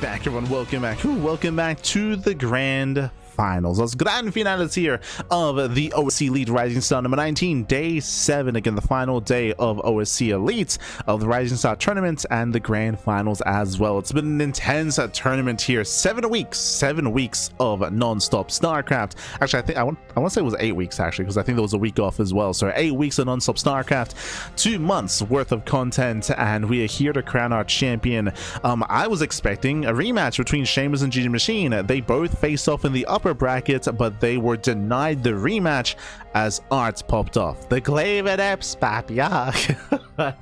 Back everyone, welcome back to the grand finals. Those grand finales here of the OSC Elite Rising Star number 19, day 7, again the final day of OSC Elite of the Rising Star tournament and the grand finals as well. It's been an intense tournament here. 7 weeks of non-stop StarCraft. Actually, I think I want to say it was 8 weeks actually, because I think there was a week off as well. So 8 weeks of non-stop StarCraft, 2 months worth of content, and we are here to crown our champion. I was expecting a rematch between Shameless and GG Machine. They both faced off in the upper bracket, but they were denied the rematch as Art popped off. The Glaive Adepts, papia.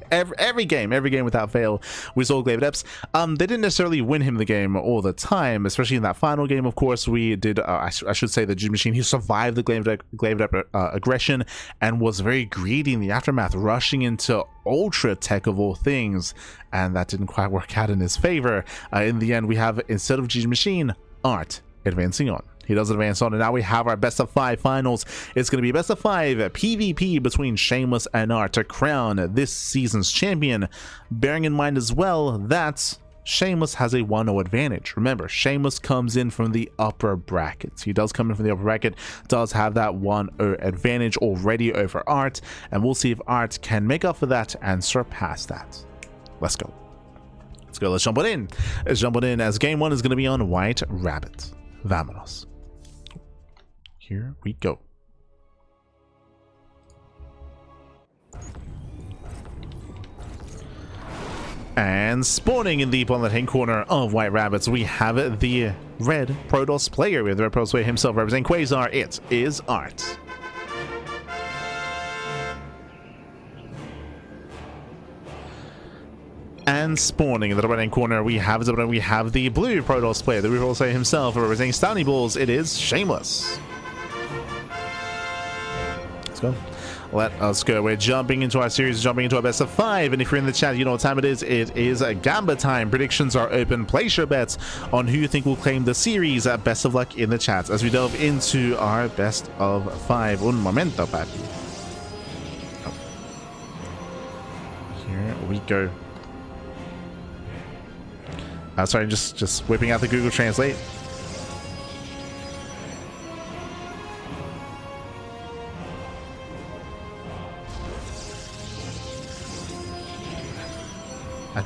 every game without fail, we saw Glaive Adepts. They didn't necessarily win him the game all the time, especially in that final game. Of course, we did. I should say the GG Machine. He survived the Glaive Adept aggression and was very greedy in the aftermath, rushing into ultra tech of all things, and that didn't quite work out in his favor. In the end, we have, instead of GG Machine, Art advancing on. He does advance on, and now we have our best of 5 finals. It's going to be best of 5 PvP between Shameless and Art to crown this season's champion, bearing in mind as well that Shameless has a 1-0 advantage. Remember, Shameless comes in from the upper brackets. He does come in from the upper bracket, does have that 1-0 advantage already over Art, and we'll see if Art can make up for that and surpass that. Let's go. Let's jump on in. Let's jump on in, as game 1 is going to be on White Rabbit. Vamonos. Here we go. And spawning in the bottom hand corner of White Rabbits, we have the red Protoss player. We have the red Protoss player himself representing Quasar. It is Art. And spawning in the right hand corner, we have the blue Protoss player, the blue Protoss player himself representing Stony Balls. It is Shameless. Let's go. Let us go. We're jumping into our series, jumping into our best of 5. And if you're in the chat, you know what time it is. It is Gamba time. Predictions are open. Place your bets on who you think will claim the series. Best of luck in the chat as we delve into our best of 5. Un momento, papi. Oh. Here we go. Sorry, just whipping out the Google Translate.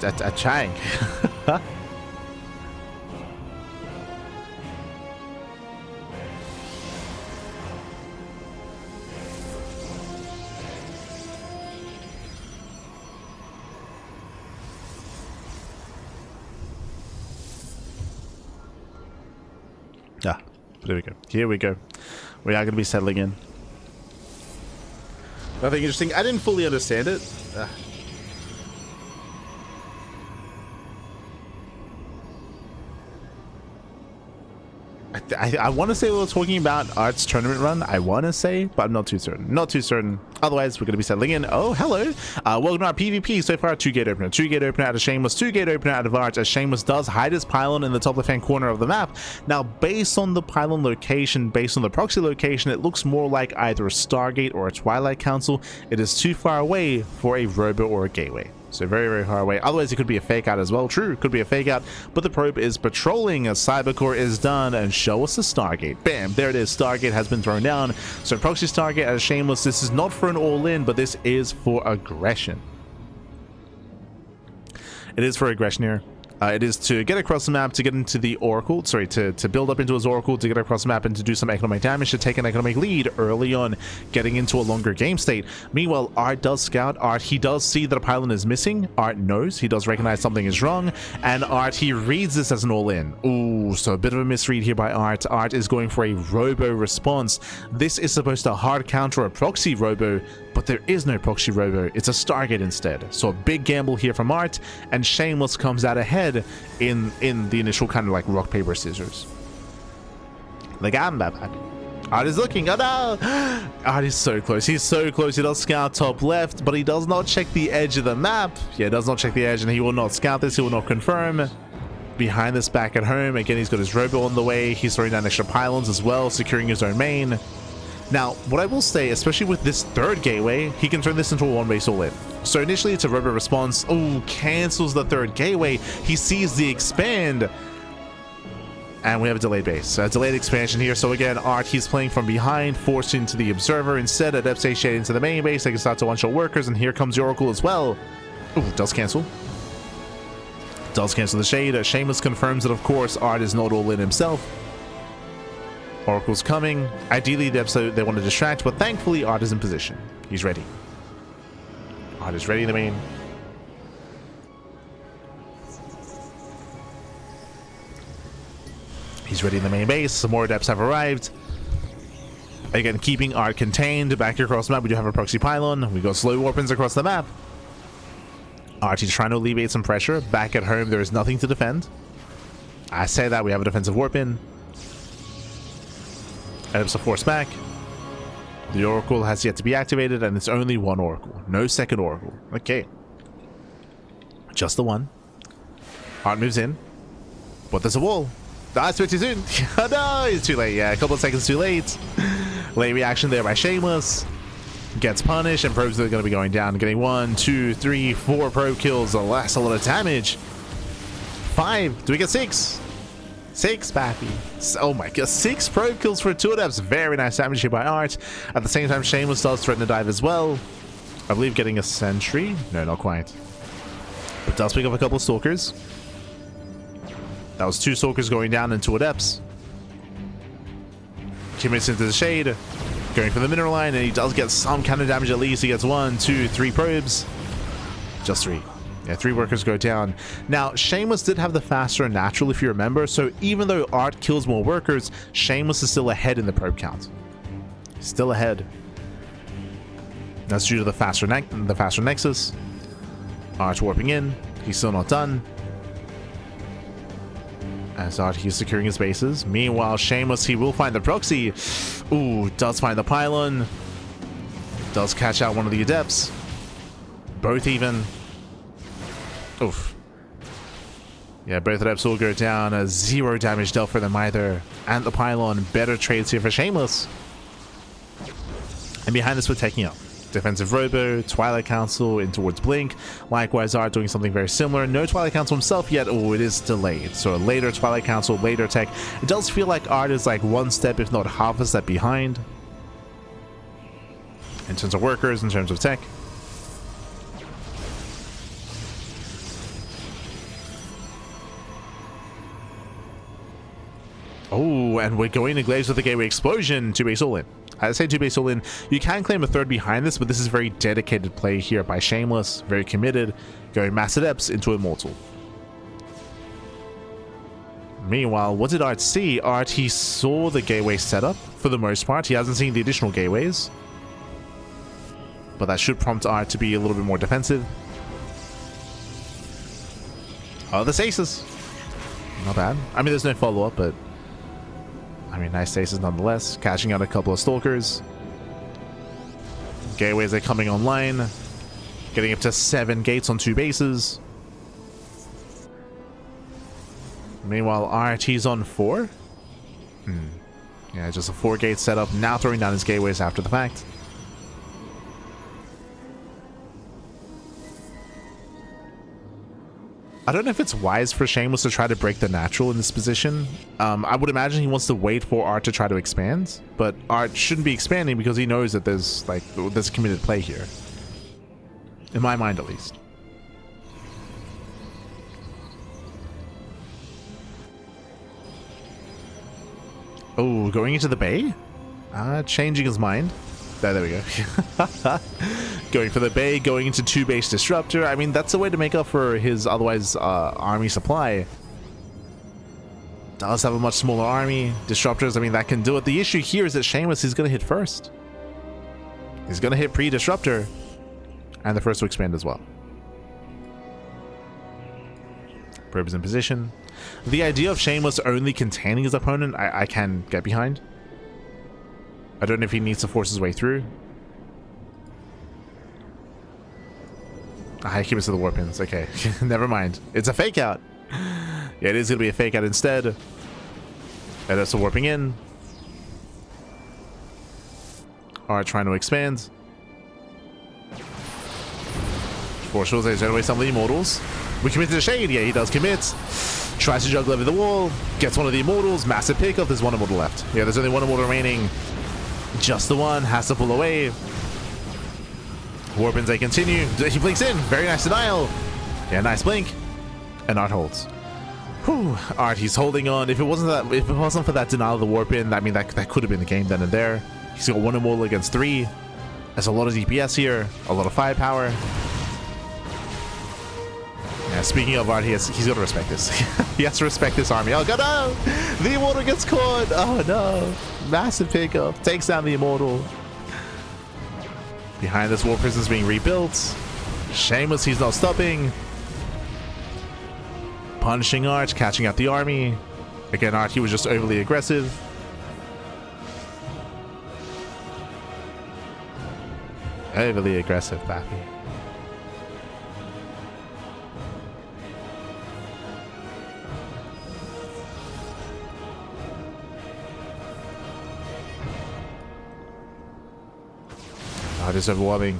A Chang. Yeah, there we go. Here we go. We are going to be settling in. Nothing interesting. I didn't fully understand it. I want to say we were talking about Art's tournament run. I want to say, but I'm not too certain. Otherwise, we're going to be settling in. Oh, hello. Welcome to our PvP. So far, 2-gate opener. 2-gate opener out of Shameless. 2-gate opener out of Art, as Shameless does hide his pylon in the top left-hand corner of the map. Now, based on the pylon location, based on the proxy location, it looks more like either a Stargate or a Twilight Council. It is too far away for a robo or a gateway. So very far away. Otherwise, it could be a fake out as well. True, could be a fake out. But the probe is patrolling. A Cybercore is done, and show us the Stargate. Bam, there it is. Stargate has been thrown down. So proxy Stargate as Shameless. This is not for an all-in, but this is for aggression. It is for aggression here. It is to get across the map, to get into the Oracle, sorry, to build up into his Oracle, to get across the map and to do some economic damage, to take an economic lead early on, getting into a longer game state. Meanwhile, Art does scout. Art, he does see that a pylon is missing. Art knows, he does recognize something is wrong, and Art, he reads this as an all-in. Ooh, so a bit of a misread here by Art. Art is going for a robo response. This is supposed to hard counter a proxy robo, but there is no proxy robo. It's a Stargate instead. So a big gamble here from Art, and Shameless comes out ahead in the initial kind of like rock, paper, scissors. The Gamba. Art is looking. Oh no! Art is so close. He's so close. He does scout top left, but he does not check the edge of the map. Yeah, does not check the edge, and he will not scout this. He will not confirm. Behind this back at home. Again, he's got his robo on the way. He's throwing down extra pylons as well, securing his own main. Now, what I will say, especially with this third gateway, he can turn this into a one-base all-in. So initially it's a robot response. Oh, cancels the third gateway. He sees the expand. And we have a delayed base. A delayed expansion here. So again, Art, he's playing from behind, forced into the observer. Instead, Adepts shade into the main base. They can start to one-shot workers. And here comes the Oracle as well. Ooh, does cancel. Does cancel the shade. Shameless confirms that, of course, Art is not all in himself. Oracle's coming. Ideally, the episode they want to distract, but thankfully, Art is in position. He's ready. Art is ready in the main. He's ready in the main base. Some more Adepts have arrived. Again, keeping Art contained. Back here across the map, we do have a proxy pylon. We got slow warpins across the map. Art is trying to alleviate some pressure. Back at home, there is nothing to defend. I say that, we have a defensive warpin. Adepts are forced back. The Oracle has yet to be activated, and it's only one Oracle. No second Oracle. Okay. Just the one. Art moves in. But there's a wall. That's way too soon. No, it's too late. Yeah, a couple of seconds too late. Late reaction there by Shameless. Gets punished, and probes are going to be going down. Getting 1, 2, 3, 4 probe kills. That's a lot of damage. 5. Do we get 6? 6, Bappy. Oh my god, 6 probe kills for 2 Adepts. Very nice damage here by Art. At the same time, Shameless does threaten to dive as well. I believe getting a sentry. No, not quite. But does pick up a couple of Stalkers. That was 2 Stalkers going down and 2 Adepts. Commits into the shade. Going for the mineral line, and he does get some counter damage at least. He gets 1, 2, 3 probes. Just 3. Yeah, 3 workers go down. Now, Shameless did have the faster natural, if you remember. So even though Art kills more workers, Shameless is still ahead in the probe count. Still ahead. That's due to the faster nexus. Art warping in. He's still not done. As Art, he's securing his bases. Meanwhile, Shameless, he will find the proxy. Ooh, does find the pylon. Does catch out one of the Adepts. Both even. Oof. Yeah, both Adepts will go down. 0 damage dealt for them either. And the pylon. Better trades here for Shameless. And behind this, we're taking up Defensive Robo, Twilight Council in towards Blink. Likewise, Art doing something very similar. No Twilight Council himself yet. Oh, it is delayed. So a later Twilight Council, later tech. It does feel like Art is like 1 step, if not half a step behind. In terms of workers, in terms of tech. Oh, and we're going to Glaze with the Gateway Explosion. 2-base all in. I say 2-base all in. You can claim a 3rd behind this, but this is very dedicated play here by Shameless. Very committed. Going Mass Adepts into Immortal. Meanwhile, what did Art see? Art, he saw the gateway setup for the most part. He hasn't seen the additional gateways. But that should prompt Art to be a little bit more defensive. Oh, the stasis. Not bad. I mean, there's no follow-up, but I mean, nice stasis nonetheless. Catching out a couple of Stalkers. Gateways are coming online. Getting up to 7 gates on 2 bases. Meanwhile, RT's on 4. Yeah, just a 4-gate setup. Now throwing down his gateways after the fact. I don't know if it's wise for Shameless to try to break the natural in this position. I would imagine he wants to wait for Art to try to expand, but Art shouldn't be expanding because he knows that there's committed play here. In my mind, at least. Oh, going into the bay? Changing his mind. There we go. Going for the bay, going into 2-base disruptor. I mean, that's a way to make up for his otherwise army supply. Does have a much smaller army. Disruptors, I mean, that can do it. The issue here is that Shameless is going to hit first. He's going to hit pre-disruptor. And the first to expand as well. Probe is in position. The idea of Shameless only containing his opponent, I can get behind. I don't know if he needs to force his way through. He keeps to the warp pins. Okay, never mind. It's a fake out. Yeah, it is going to be a fake out instead. And that's the warping in. Alright, trying to expand. Force they generate some of the Immortals. We commit to the Shade. Yeah, he does commit. Tries to juggle over the wall. Gets one of the Immortals. Massive pickup. There's one Immortal left. Yeah, there's only one Immortal remaining. Just the one. Has to pull away. Warpins, they continue. He blinks in. Very nice denial. Yeah, nice blink. And Art holds. Whew. Art, he's holding on. If it wasn't for that denial of the Warpin, I mean, that could have been the game then and there. He's got one Immortal against 3. There's a lot of DPS here. A lot of firepower. Yeah, speaking of Art, he's got to respect this. He has to respect this army. Oh god, no! The Immortal gets caught! Oh no! Massive pickup. Takes down the Immortal. Behind this, War Prison's being rebuilt. Shameless, he's not stopping. Punishing Art, catching out the army. Again, Art, he was just overly aggressive. Overly aggressive, Pappy. Oh, just overwhelming.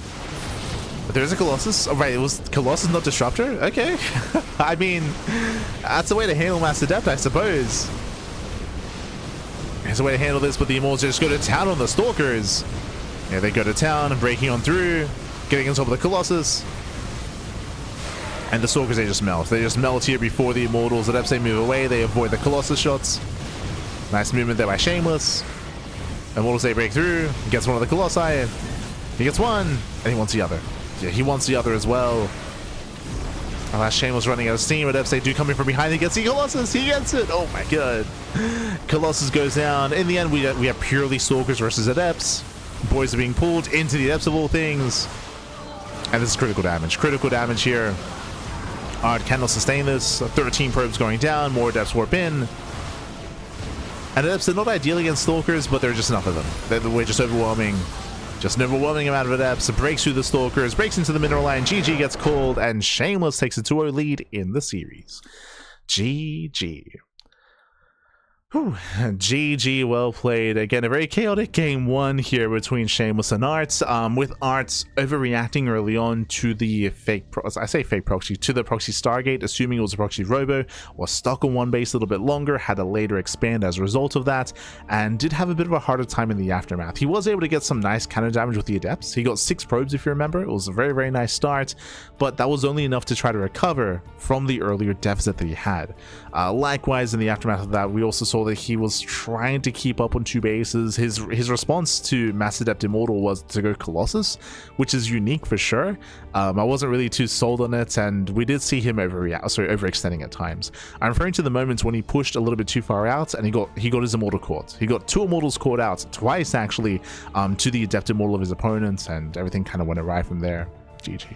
But there's a Colossus. Oh, right, it was Colossus, not Disruptor? Okay. I mean, that's a way to handle Mass Adept, I suppose. There's a way to handle this, but the Immortals just go to town on the Stalkers. Yeah, they go to town, breaking on through, getting on top of the Colossus. And the Stalkers, they just melt. They just melt here before the Immortals. Adepts, they move away. They avoid the Colossus shots. Nice movement there by Shameless. Immortals, they break through. Gets one of the Colossi. He gets one, and he wants the other. Yeah, he wants the other as well. Last Shameless running out of steam. Adepts, they do come in from behind. He gets the Colossus. He gets it. Oh my god. Colossus goes down. In the end, we have purely Stalkers versus Adepts. Boys are being pulled into the Adepts of all things. And this is critical damage. Critical damage here. Art cannot sustain this. 13 probes going down. More Adepts warp in. And Adepts are not ideal against Stalkers, but there are just enough of them. We're just overwhelming. Just an overwhelming amount of Adepts. Breaks through the Stalkers. Breaks into the mineral line. GG gets called. And Shameless takes a 2-0 lead in the series. GG. Whew. GG, well played. Again, a very chaotic game 1 here between Shameless and Arts, with Arts overreacting early on to the fake proxy, to the proxy Stargate, assuming it was a proxy Robo, was stuck on one base a little bit longer, had to later expand as a result of that, and did have a bit of a harder time in the aftermath. He was able to get some nice counter damage with the Adepts. He got 6 probes, if you remember. It was a very, very nice start, but that was only enough to try to recover from the earlier deficit that he had. Likewise, in the aftermath of that, we also saw that he was trying to keep up on 2 bases. His response to Mass Adept Immortal was to go Colossus, which is unique for sure. I wasn't really too sold on it, and we did see him overextending at times. I'm referring to the moments when he pushed a little bit too far out, and he got his Immortal caught. He got 2 Immortals caught out, twice actually, to the Adept Immortal of his opponents, and everything kind of went awry from there. GG.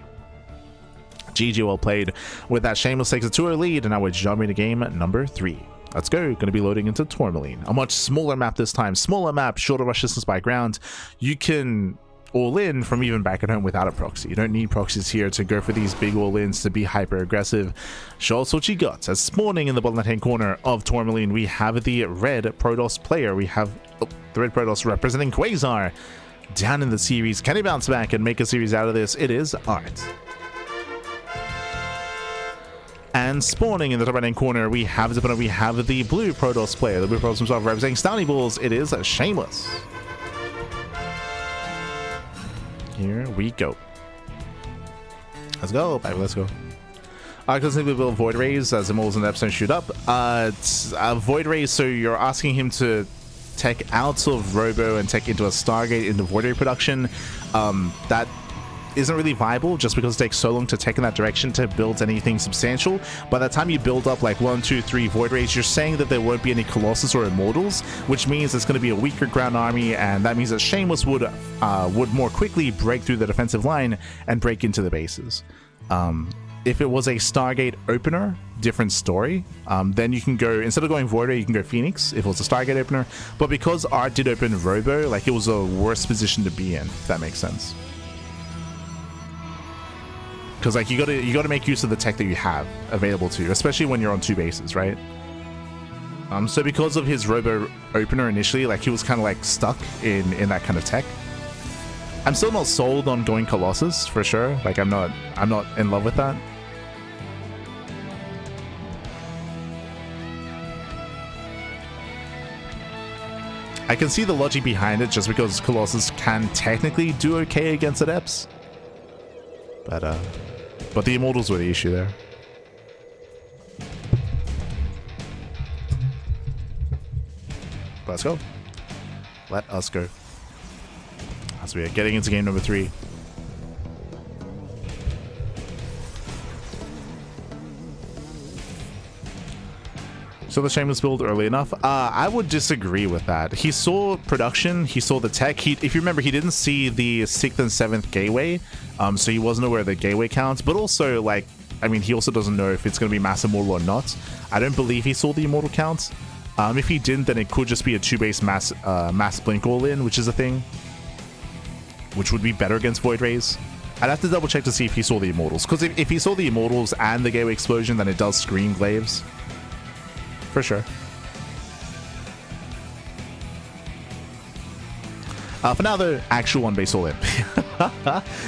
GG, well played. With that, Shameless takes a 2-0 lead, and now we're jumping to game number 3. Let's go. Going to be loading into Tourmaline. A much smaller map this time. Smaller map, shorter rush distance by ground. You can all in from even back at home without a proxy. You don't need proxies here to go for these big all-ins to be hyper aggressive. Show us what you got. As spawning in the bottom left hand corner of Tourmaline, we have the red Protoss player. We have the red Protoss representing Quasar down in the series. Can he bounce back and make a series out of this? It is Art. And spawning in the top right hand corner, we have the blue Protoss player. The blue Protoss himself representing Stony Balls. It is Shameless. Here we go. Let's go, baby, let's go. Let's simply build Void Rays as the moles and the episode shoot up. Void Rays, so you're asking him to tech out of Robo and tech into a Stargate into Void Ray production. That isn't really viable just because it takes so long to tech in that direction to build anything substantial. By the time you build up like 1, 2, 3 Void Rays, you're saying that there won't be any Colossus or Immortals, which means it's going to be a weaker ground army, and that means that Shameless would more quickly break through the defensive line and break into the bases. If it was a Stargate opener, different story. Then you can go, instead of going Void Ray, you can go Phoenix if it was a Stargate opener. But because Art did open Robo, like, it was a worse position to be in, if that makes sense. Because like you gotta make use of the tech that you have available to you, especially when you're on 2 bases, right? So because of his Robo opener initially, like, he was kind of like stuck in that kind of tech. I'm still not sold on going Colossus for sure. Like I'm not in love with that. I can see the logic behind it just because Colossus can technically do okay against Adepts. But the Immortals were the issue there. Let's go. Let us go. As we are getting into game number 3. So the Shameless build early enough. I would disagree with that. He saw production, he saw the tech. If you remember, he didn't see the 6th and 7th gateway, so he wasn't aware of the gateway counts. But also, like, I mean, he also doesn't know if it's going to be Mass Immortal or not. I don't believe he saw the Immortal counts. If he didn't, then it could just be a 2-base mass blink all-in, which is a thing, which would be better against Void Rays. I'd have to double check to see if he saw the Immortals, because if he saw the Immortals and the gateway explosion, then it does scream Glaives. For sure. For now, though, actual 1-base all-in.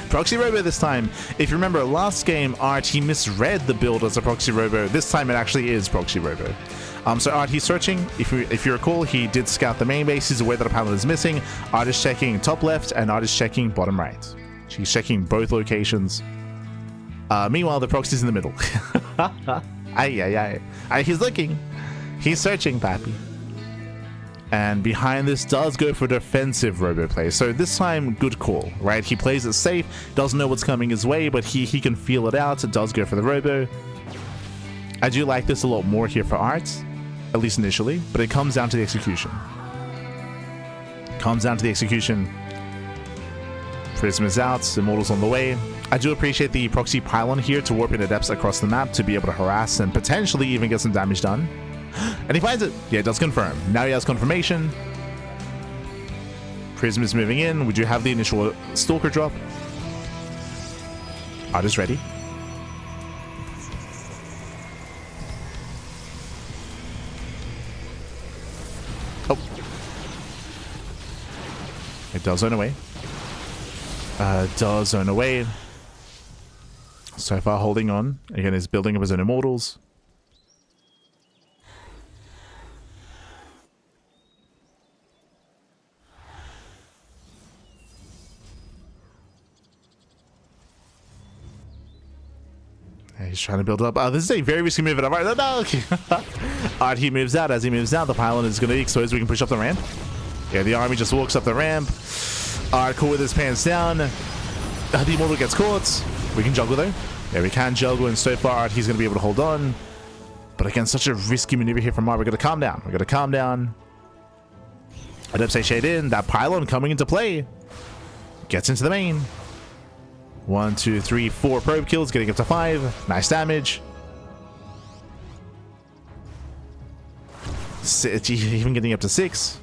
Proxy Robo this time. If you remember last game, Art, he misread the build as a Proxy Robo. This time it actually is Proxy Robo. So Art, he's searching. If you recall, he did scout the main base. He's aware that a panel is missing. Art is checking top left, and Art is checking bottom right. He's checking both locations. Meanwhile, the proxy's in the middle. He's looking. He's searching, Pappy. And behind this does go for defensive Robo play. So this time, good call, right? He plays it safe, doesn't know what's coming his way, but he can feel it out. It does go for the Robo. I do like this a lot more here for Art, at least initially, but it comes down to the execution. Prism is out, Immortals on the way. I do appreciate the proxy pylon here to warp in Adepts across the map to be able to harass and potentially even get some damage done. And he finds it. Yeah, it does confirm. Now he has confirmation. Prism is moving in. We do have the initial Stalker drop. Art is ready. Oh. It does zone away. Does zone away. So far holding on. Again, he's building up his own Immortals. He's trying to build up. This is a very risky move. No. Alright, he moves out. As he moves out, the pylon is going to be exposed. We can push up the ramp. Yeah, the army just walks up the ramp. Alright, cool with his pants down. The Immortal gets caught. We can juggle though. Yeah, we can juggle, and so far he's going to be able to hold on. But again, such a risky maneuver here from Art. We're going to calm down. We're going to calm down. Adept say shade in. That pylon coming into play. Gets into the main. 1, 2, 3, 4 probe kills, getting up to 5. Nice damage. Even getting up to 6.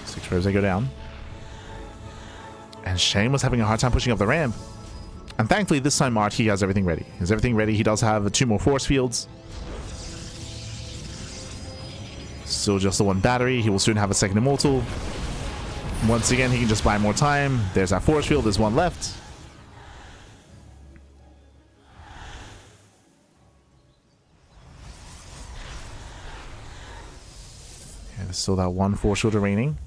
6 probes, they go down. And Shameless having a hard time pushing up the ramp. And thankfully, this time Art, he has everything ready. He has everything ready. He does have 2 more force fields. Still just the 1 battery. He will soon have a second Immortal. Once again, he can just buy more time. There's that force field. There's 1 left. Yeah, there's still that 1 force field remaining.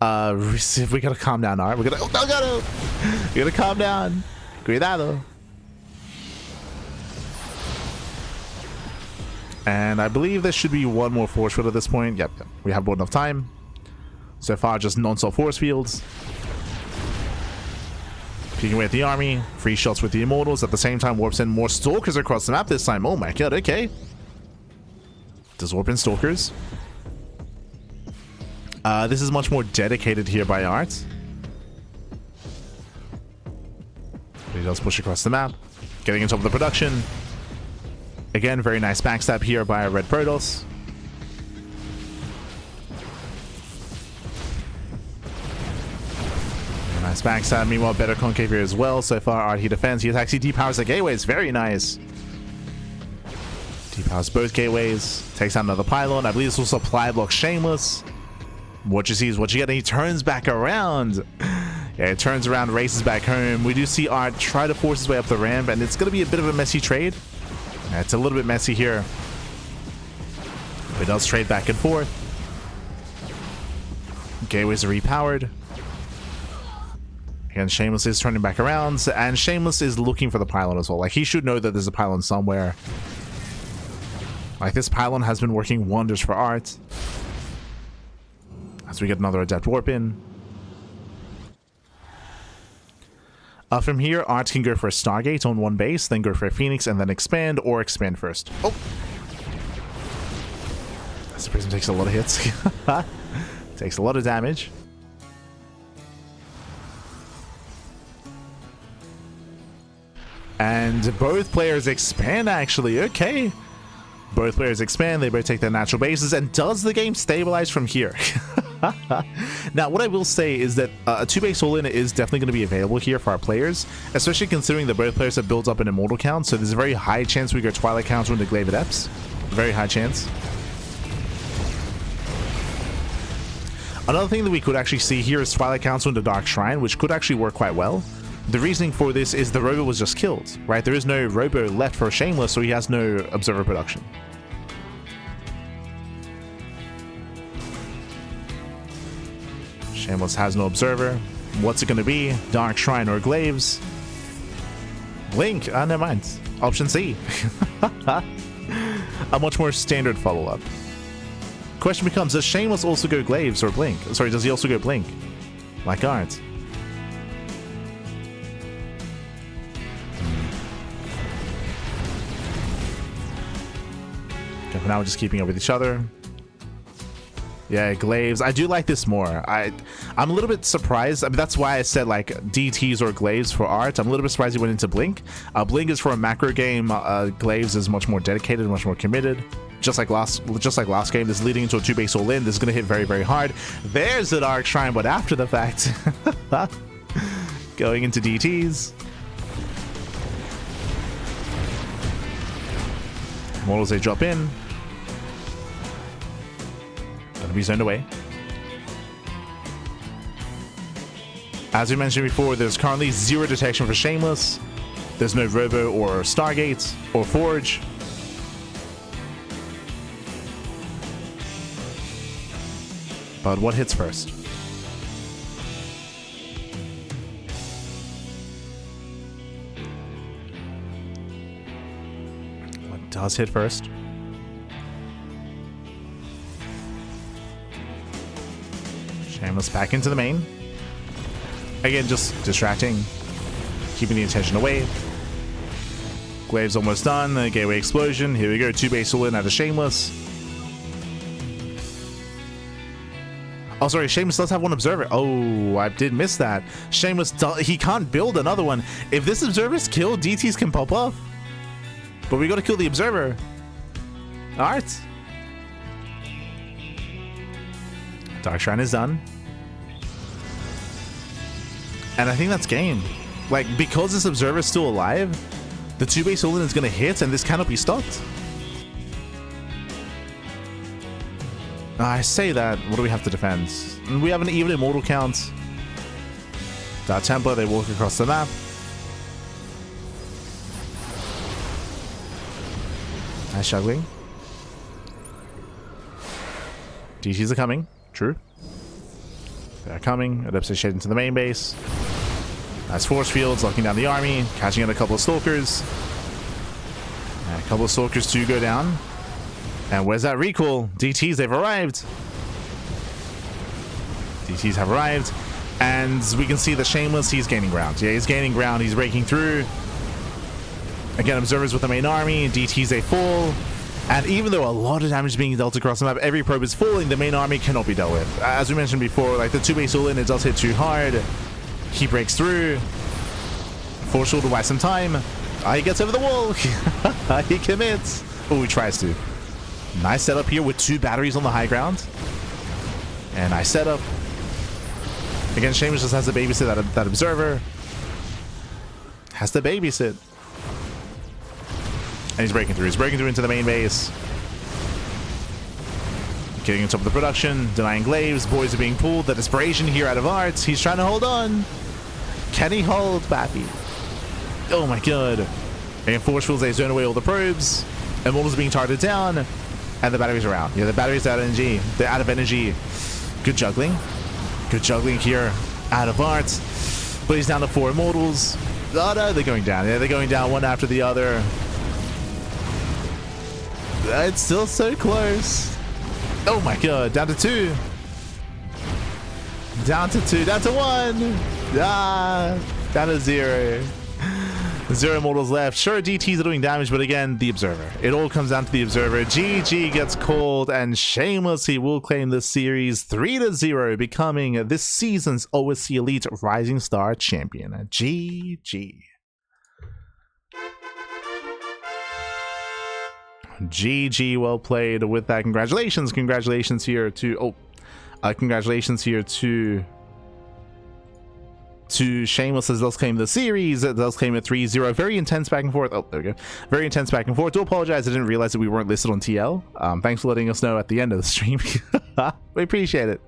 We gotta calm down, Art. We gotta calm down. Cuidado. And I believe there should be 1 more force field at this point. Yep. We have more enough time. So far, just non-stop force fields. Peeking away at the army. Free shots with the Immortals. At the same time, warps in more Stalkers across the map this time. Oh my god, okay. Does warp in Stalkers. This is much more dedicated here by Art. But he does push across the map. Getting on top of the production. Again, very nice backstab here by a Red Protoss. Nice backstab. Meanwhile, better concave here as well. So far, Art, he defends. He attacks. He depowers the gateways. Very nice. Depowers both gateways. Takes out another pylon. I believe this will supply block Shameless. What you see is what you get, and he turns back around. Yeah, it turns around, races back home. We do see Art try to force his way up the ramp, and it's going to be a bit of a messy trade. Yeah, it's a little bit messy here. But it does trade back and forth. Gateways are repowered. Again, Shameless is turning back around, and Shameless is looking for the pylon as well. Like, he should know that there's a pylon somewhere. Like, this pylon has been working wonders for Art. As we get another Adept Warp in. From here, Art can go for a Stargate on one base, then go for a Phoenix, and then expand, or expand first. Oh! This Prism takes a lot of hits. Takes a lot of damage. And both players expand, actually. Okay. Both players expand, they both take their natural bases, and does the game stabilize from here? Now, what I will say is that a 2-base all-in is definitely going to be available here for our players, especially considering that both players have built up an Immortal count, so there's a very high chance we go Twilight counter into Glaive Adepts. Very high chance. Another thing that we could actually see here is Twilight Council into Dark Shrine, which could actually work quite well. The reasoning for this is the Robo was just killed, right? There is no Robo left for Shameless, so he has no Observer production. Shameless has no Observer. What's it going to be? Dark Shrine or Glaives? Blink. Never mind. Option C. A much more standard follow-up. Question becomes, does Shameless also go Glaives or Blink? Sorry, does he also go Blink? Like Art? Okay, for now we're just keeping up with each other. Yeah, Glaives. I do like this more. I'm a little bit surprised. I mean, that's why I said like DTs or Glaives for Art. I'm a little bit surprised he went into Blink. Blink is for a macro game. Glaives is much more dedicated, much more committed. Just like last game, this is leading into a 2-base all-in. This is going to hit very, very hard. There's the Dark Shrine, but after the fact, going into DTs. Models they drop in. Gonna be zoned away. As we mentioned before, there's currently 0 detection for Shameless. There's no Robo or Stargate or Forge. But what hits first? What does hit first? Shameless back into the main. Again, just distracting, keeping the attention away. Glaive's almost done. The Gateway Explosion. Here we go. 2-base all-in out of Shameless. Oh, sorry. Shameless does have one Observer. Oh, I did miss that. Shameless, he can't build another one. If this Observer's killed, DTs can pop up. But we got to kill the Observer. Alright. Dark Shrine is done. And I think that's game. Like, because this Observer is still alive, the 2-base all-in is going to hit, and this cannot be stopped. I say that. What do we have to defend? We have an even Immortal count. Dark Templar, they walk across the map. Nice juggling. DTs are coming. True. They're coming. Adepts are shading to the main base. Nice force fields, locking down the army, catching out a couple of Stalkers. And a couple of Stalkers to go down. And where's that recall? DTs, they've arrived. DTs have arrived. And we can see the Shameless, he's gaining ground. Yeah, he's gaining ground. He's breaking through. Again, Observers with the main army. DTs, they fall. And even though a lot of damage is being dealt across the map, every probe is falling, the main army cannot be dealt with. As we mentioned before, like the 2-base all-in, it does hit too hard. He breaks through. Falls short to buy some time. He gets over the wall. He commits. Oh, he tries to. Nice setup here with 2 batteries on the high ground. And nice setup. Again, Shameless just has to babysit that Observer. Has to babysit. And he's breaking through. He's breaking through into the main base. Getting on top of the production, denying glaives, boys are being pulled. The desperation here out of Arts. He's trying to hold on. Can he hold, Bappy? Oh my god. And force fields, they zone away all the probes. Immortals are being targeted down. And the batteries are out. Yeah, the batteries are out of energy. They're out of energy. Good juggling. Good juggling here out of Arts. But he's down to 4 Immortals. Oh no, they're going down. Yeah, they're going down one after the other. It's still so close. Oh my god, down to 2. Down to 2, down to 1. Ah, down to 0. 0 Immortals left. Sure, DTs are doing damage, but again, the Observer. It all comes down to the Observer. GG gets called, and Shameless, he will claim this series 3-0, becoming this season's OSC Elite Rising Star champion. GG. GG, well played with that. Congratulations here to congratulations here to Shameless, as does claim the series. It does claim a 3-0. Very intense back and forth. Oh, there we go. Very intense back and forth. Do apologize, I didn't realize that we weren't listed on TL. Thanks for letting us know at the end of the stream. We appreciate it.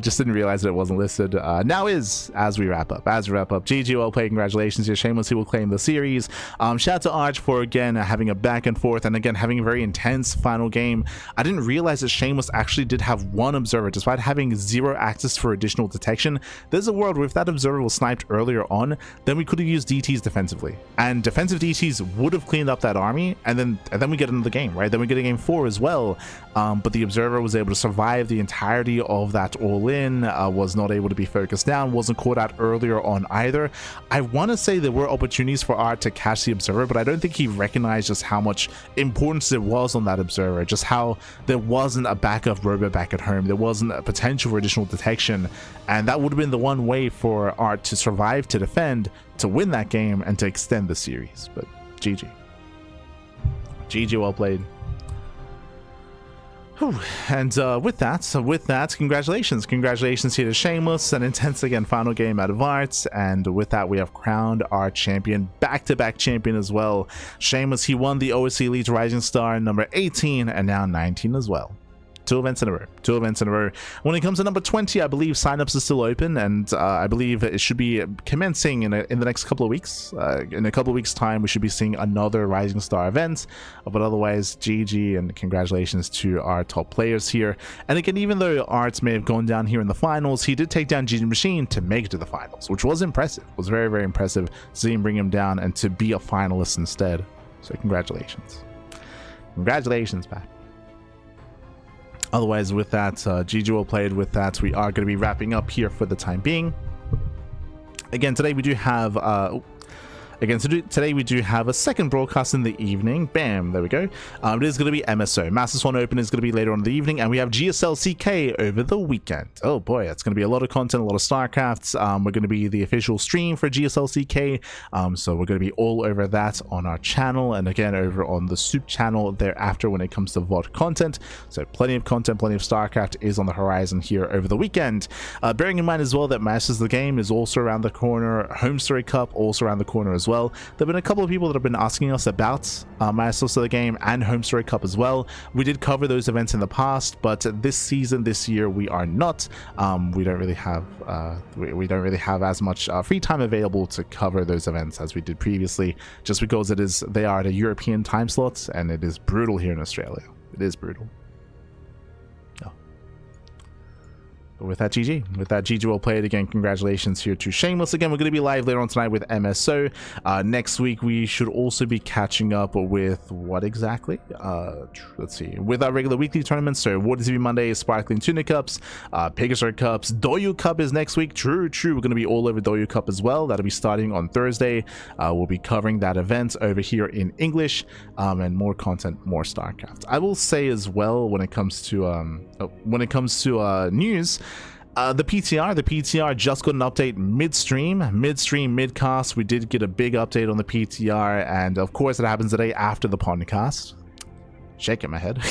Just didn't realize that it wasn't listed. Now is, as we wrap up. GG, well played. Congratulations here, Shameless. He will claim the series. Shout out to Arch for again having a back and forth, and again having a very intense final game. I didn't realize that Shameless actually did have 1 Observer, despite having 0 access for additional detection. There's a world where if that Observer was sniped earlier on, then we could have used DTs defensively, and defensive DTs would have cleaned up that army, and then we get another game, right? Then we get a game 4 as well. But the Observer was able to survive the entirety of that all-in, was not able to be focused down, wasn't caught out earlier on either. I want to say there were opportunities for Art to catch the Observer, but I don't think he recognized just how much importance it was on that Observer, just how there wasn't a backup robot back at home, there wasn't a potential for additional detection, and that would have been the one way for Art to survive, to defend, to win that game, and to extend the series. But GG. GG, well played. Whew. And with that, congratulations here to Shameless. An intense again final game out of Arts, and with that we have crowned our champion, back-to-back champion as well. Shameless, he won the OSC Elite Rising Star number 18 and now 19 as well. 2 events in a row. When it comes to number 20, I believe signups are still open, and I believe it should be commencing in the next couple of weeks. In a couple of weeks' time, we should be seeing another Rising Star event. But otherwise, GG and congratulations to our top players here. And again, even though Arts may have gone down here in the finals, he did take down GG Machine to make it to the finals, which was impressive. It was very, very impressive to see him bring him down and to be a finalist instead. So congratulations. Congratulations, Pat. Otherwise, with that, GG well played. With that, we are going to be wrapping up here for the time being. Again, today we do have today we do have a second broadcast in the evening. Bam, there we go. It is going to be MSO. Master Swan Open is going to be later on in the evening, and we have GSL CK over the weekend. Oh boy, it's going to be a lot of content, a lot of StarCrafts. We're going to be the official stream for GSL CK, so we're going to be all over that on our channel, and again over on the Soup channel thereafter when it comes to VOD content. So plenty of content, plenty of StarCraft is on the horizon here over the weekend. Bearing in mind as well that Masters of the Game is also around the corner, Home Story Cup also around the corner as well. There have been a couple of people that have been asking us about Masters of the Game and Home Story Cup as well. We did cover those events in the past, but this year we are not. We don't really have as much free time available to cover those events as we did previously, just because they are at a European time slot, and it is brutal here in Australia. It is brutal. But with that, GG well played. Again, congratulations here to Shameless. Again, we're going to be live later on tonight with MSO. Next week, we should also be catching up with what exactly? Let's see. With our regular weekly tournaments. So, Water TV Monday, Sparkling Tuna Cups, Pegasus Cups, Doyu Cup is next week. True. We're going to be all over Doyu Cup as well. That'll be starting on Thursday. We'll be covering that event over here in English, and more content, more StarCraft. I will say as well, when it comes to news. The PTR just got an update midstream, midcast. We did get a big update on the PTR, and of course it happens the day after the podcast. Shaking my head.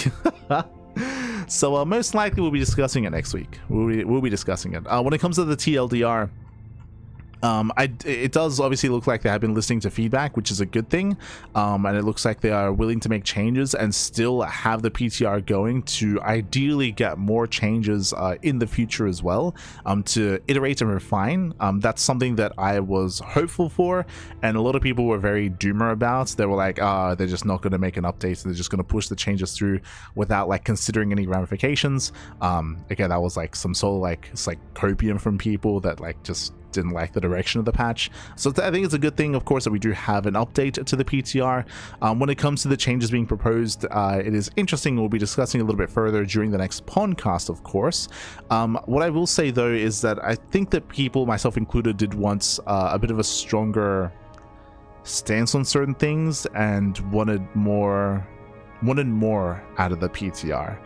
So most likely we'll be discussing it next week. We'll be discussing it. When it comes to the TLDR, It does obviously look like they have been listening to feedback, which is a good thing, and it looks like they are willing to make changes and still have the PTR going to ideally get more changes in the future as well, to iterate and refine. That's something that I was hopeful for, and a lot of people were very doomer about. They were like, they're just not going to make an update, so they're just going to push the changes through without like considering any ramifications. Again, that was like some sort of like, it's like copium from people that like just didn't like the direction of the patch. So I think it's a good thing, of course, that we do have an update to the PTR. When it comes to the changes being proposed, it is interesting. We'll be discussing a little bit further during the next podcast, of course. What I will say though is that I think that people, myself included, did want a bit of a stronger stance on certain things and wanted more out of the PTR.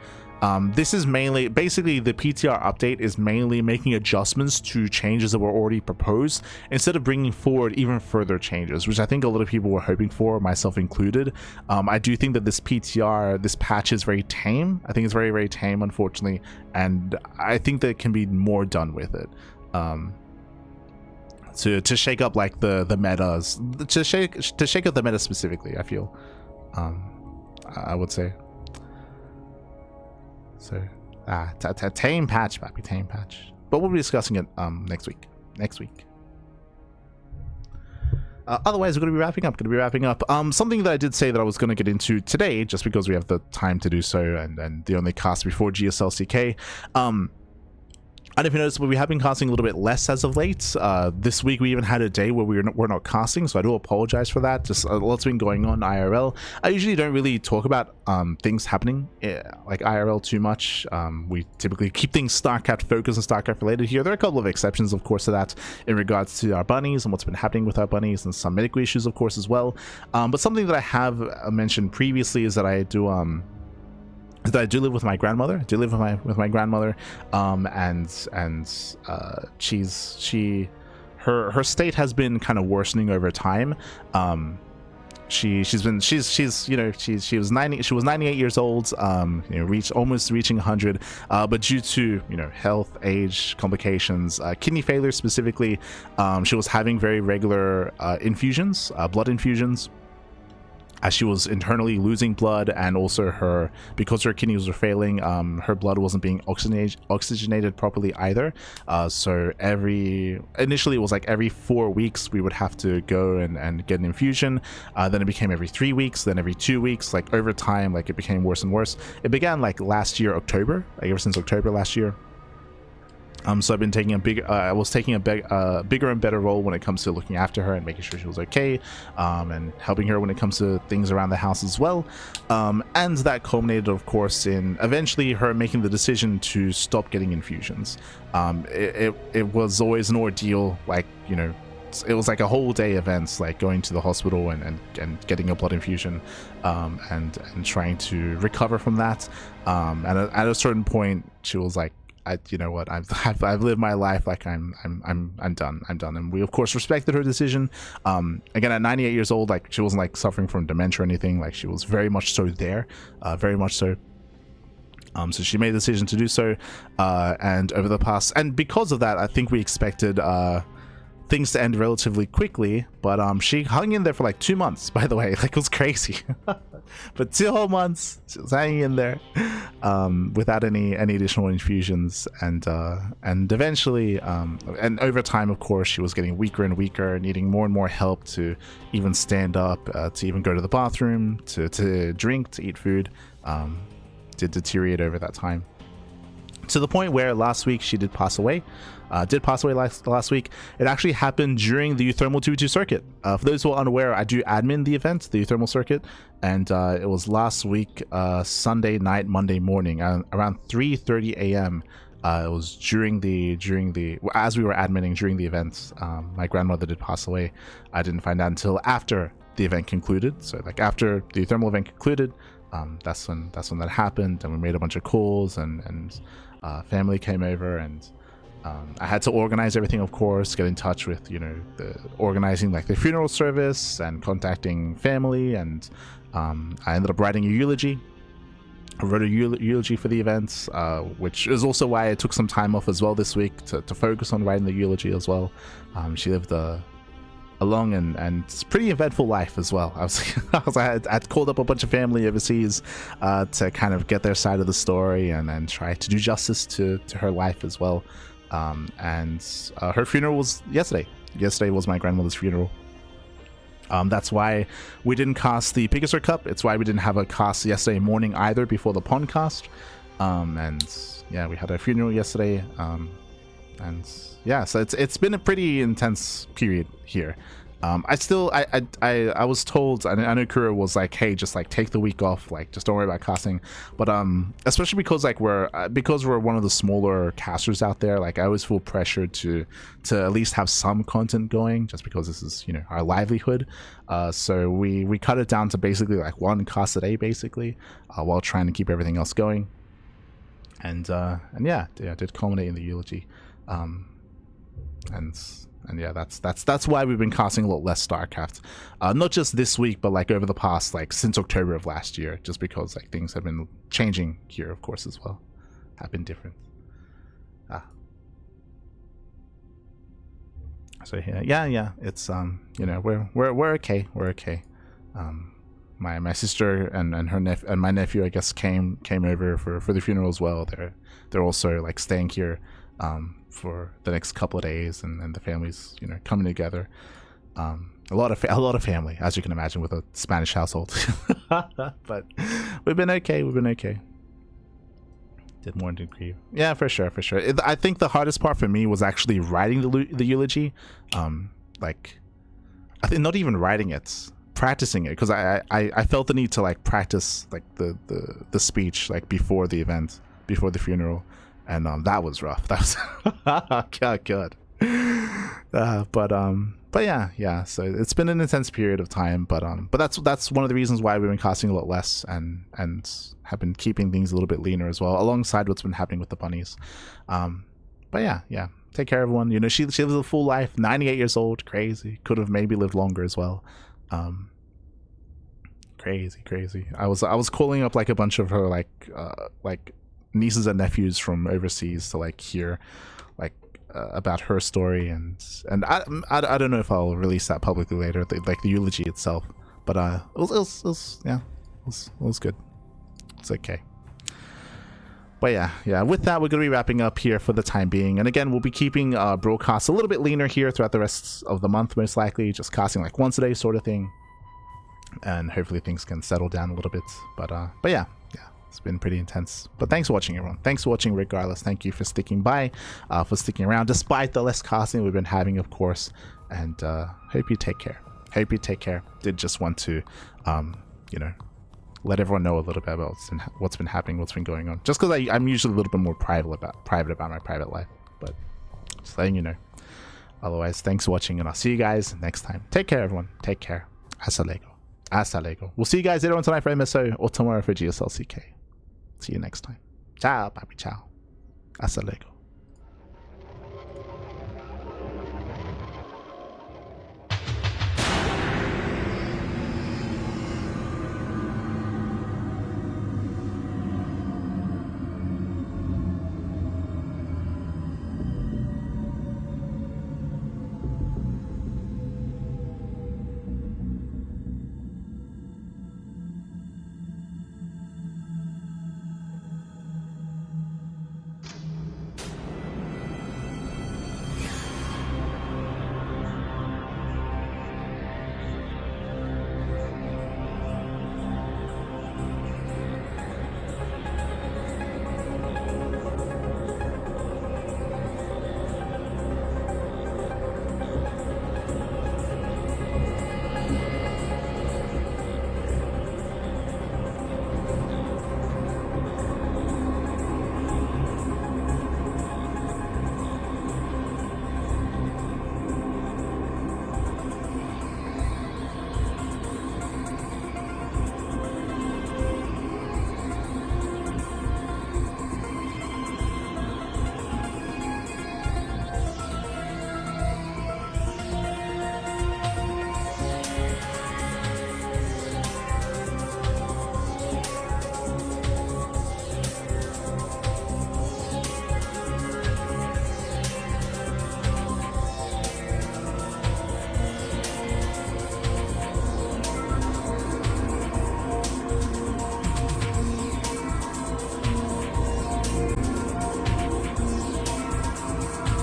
This is mainly, basically the PTR update is mainly making adjustments to changes that were already proposed instead of bringing forward even further changes, which I think a lot of people were hoping for, myself included. I do think that this PTR, this patch is very tame. I think it's very, very tame, unfortunately, and I think that can be more done with it. To shake up like the metas, to shake up the meta specifically, I feel. I would say. So, tame patch, pappy, tame patch. But we'll be discussing it next week. Otherwise, we're going to be wrapping up. Something that I did say that I was going to get into today, just because we have the time to do so, and the only cast before GSLCK. I don't know if you noticed, but we have been casting a little bit less as of late. This week we even had a day where we're not casting, so I do apologize for that. Just a lot's been going on IRL. I usually don't really talk about things happening like IRL too much. We typically keep things StarCraft focused and StarCraft related here. There are a couple of exceptions, of course, to that in regards to our bunnies and what's been happening with our bunnies and some medical issues, of course, as well. But something that I have mentioned previously is that I do live with my grandmother. Her state has been kind of worsening over time. She was 98 years old, almost reaching 100, but due to health, age, complications, kidney failure specifically, she was having very regular infusions, blood infusions, as she was internally losing blood, and also because her kidneys were failing, her blood wasn't being oxygenated properly either. So initially it was like every 4 weeks we would have to go and get an infusion. Then it became every 3 weeks, then every 2 weeks. Like over time, like it became worse and worse. It began like last year, October, like ever since October last year. So I've been taking a bigger and better role when it comes to looking after her and making sure she was okay, and helping her when it comes to things around the house as well. And that culminated, of course, in eventually her making the decision to stop getting infusions. It was always an ordeal, like, it was like a whole day events, like going to the hospital and getting a blood infusion, and trying to recover from that. And at a certain point, she was like, you know what, I've lived my life, like I'm done, and we of course respected her decision. Again, at 98 years old, like she wasn't like suffering from dementia or anything, like she was very much so there, very much so. So she made the decision to do so, and over the past, and because of that, I think we expected things to end relatively quickly, but she hung in there for like 2 months, by the way. Like, it was crazy. But 2 whole months she was hanging in there, without any additional infusions, and eventually, and over time, of course, she was getting weaker and weaker, needing more and more help to even stand up, to even go to the bathroom, to drink, to eat food. Did deteriorate over that time, to the point where last week she did pass away. Last week. It actually happened during the Thermal 2v2 circuit. For those who are unaware, I do admin the event, the Thermal circuit, and it was last week, Sunday night, Monday morning, around 3:30 a.m. It was during the as we were adminning during the event. My grandmother did pass away. I didn't find out until after the event concluded. So like after the Thermal event concluded, that's when that happened, and we made a bunch of calls, and family came over, and I had to organize everything, of course, get in touch with, organizing like the funeral service and contacting family, and I ended up writing a eulogy. I wrote a eulogy for the event, which is also why I took some time off as well this week to focus on writing the eulogy as well. She lived a long and pretty eventful life as well. I'd called up a bunch of family overseas to kind of get their side of the story and try to do justice to her life as well. And her funeral was yesterday. Yesterday was my grandmother's funeral. That's why we didn't cast the Pegasus Cup. It's why we didn't have a cast yesterday morning either before the pond cast. And yeah, we had a funeral yesterday. And yeah, so it's been a pretty intense period here. I was told, I know Kura was like, hey, just like take the week off, like just don't worry about casting. But especially because like we're one of the smaller casters out there, like I always feel pressured to at least have some content going, just because this is, you know, our livelihood. So we cut it down to basically like one cast a day basically, while trying to keep everything else going. And yeah, it did culminate in the eulogy. And yeah, that's why we've been casting a lot less StarCraft, not just this week, but like over the past, like since October of last year, just because like things have been changing here, of course, as well, have been different. So yeah, it's you know, we're okay, my sister and her and my nephew, I guess, came over for the funeral as well. They're also like staying here for the next couple of days, and the family's, you know, coming together. A lot of family, as you can imagine, with a Spanish household. But we've been okay. Did more than grieve. Yeah, for sure. I think the hardest part for me was actually writing the eulogy. Like, I think not even writing it, practicing it, because I felt the need to like practice like the speech like before the event, before the funeral. And that was rough. That was good. But yeah. So it's been an intense period of time. But that's one of the reasons why we've been casting a lot less and have been keeping things a little bit leaner as well, alongside what's been happening with the bunnies. But yeah. Take care, everyone. You know, she lives a full life. 98 years old. Crazy. Could have maybe lived longer as well. Crazy. I was calling up like a bunch of her like nieces and nephews from overseas to like hear like about her story, and I don't know if I'll release that publicly later, like the eulogy itself, but it was good. It's okay. But yeah, with that, we're gonna be wrapping up here for the time being, and again, we'll be keeping broadcasts a little bit leaner here throughout the rest of the month, most likely just casting like once a day sort of thing, and hopefully things can settle down a little bit. But yeah, it's been pretty intense. But thanks for watching, everyone. Thanks for watching regardless. Thank you for sticking by, for sticking around despite the less casting we've been having, of course. And hope you take care. Did just want to you know, let everyone know a little bit about what's been happening, what's been going on, just because I'm usually a little bit more private about my private life, but just letting you know. Otherwise, thanks for watching, and I'll see you guys next time. Take care, everyone. Take care. Hasta luego. We'll see you guys later on tonight for MSO, or tomorrow for GSLCK. See you next time. Ciao, papi, ciao. Hasta luego.